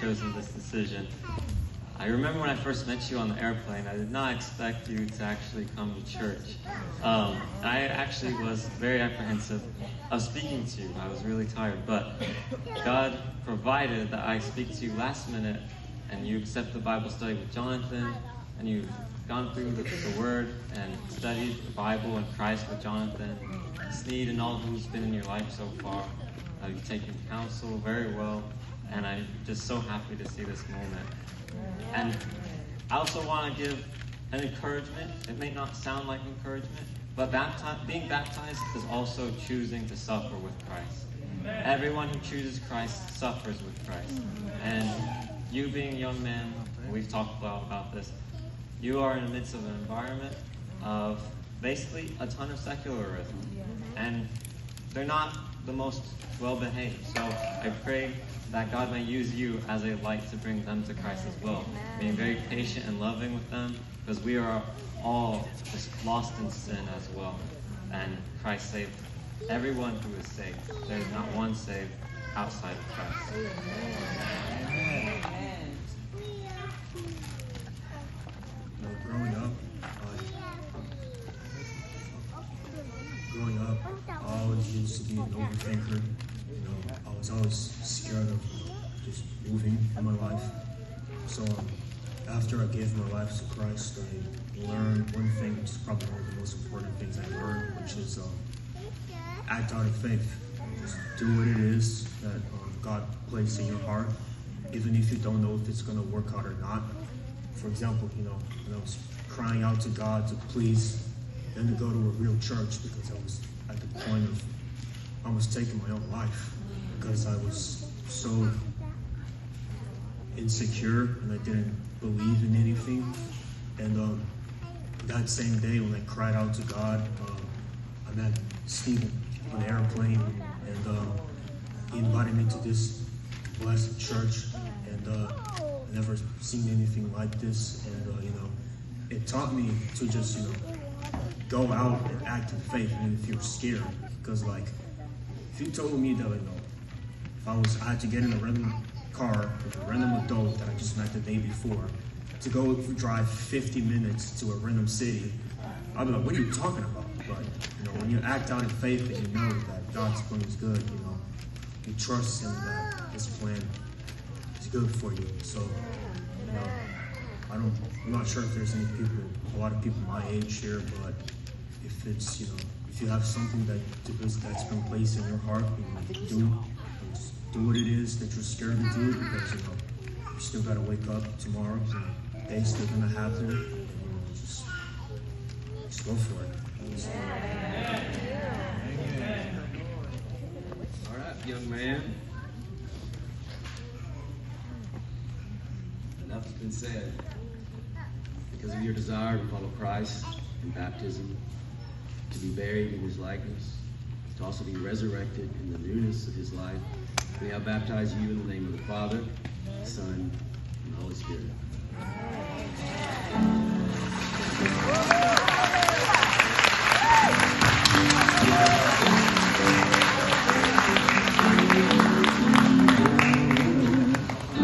chosen this decision. I remember when I first met you on the airplane, I did not expect you to actually come to church. I actually was very apprehensive of speaking to you. I was really tired, but God provided that I speak to you last minute, and you accept the Bible study with Jonathan, and you've gone through the Word and studied the Bible and Christ with Jonathan, Sneed, and all who's been in your life so far. You've taken counsel very well, and I'm just so happy to see this moment. And I also want to give an encouragement. It may not sound like encouragement, but being baptized is also choosing to suffer with Christ. Everyone who chooses Christ suffers with Christ. And you being a young man, we've talked about this, you are in the midst of an environment of basically a ton of secularism. And they're not the most well-behaved. So I pray that God may use you as a light to bring them to Christ as well. Being very patient and loving with them, because we are all just lost in sin as well. And Christ saved everyone who is saved. There is not one saved outside of Christ. Growing up, I always used to be an overthinker. I was always scared of just moving in my life. So after I gave my life to Christ, I learned one thing, which is probably one of the most important things I learned, which is act out of faith. Just do what it is that God placed in your heart, even if you don't know if it's going to work out or not. For example, when I was crying out to God to please then to go to a real church, because I was at the point of almost taking my own life, because I was so insecure and I didn't believe in anything. And that same day when I cried out to God, I met Stephen on an airplane, and he invited me to this blessed church, and I've never seen anything like this. And it taught me to just go out and act in faith, even if you're scared. Because if you told me that if I had to get in a random car with a random adult that I just met the day before to go drive 50 minutes to a random city, I'd be like, what are you talking about? But when you act out in faith and you know that God's plan is good, you trust Him that His plan is good for you. So I'm not sure if there's a lot of people my age here, but if it's if you have something that's been placed in your heart, do what it is that you're scared to do, because you still got to wake up tomorrow, and things still gonna happen, and just go for it. All right, young man. Enough has been said. Because of your desire to follow Christ in baptism, to be buried in His likeness, to also be resurrected in the newness of His life, we now baptize you in the name of the Father, the Son, and the Holy Spirit.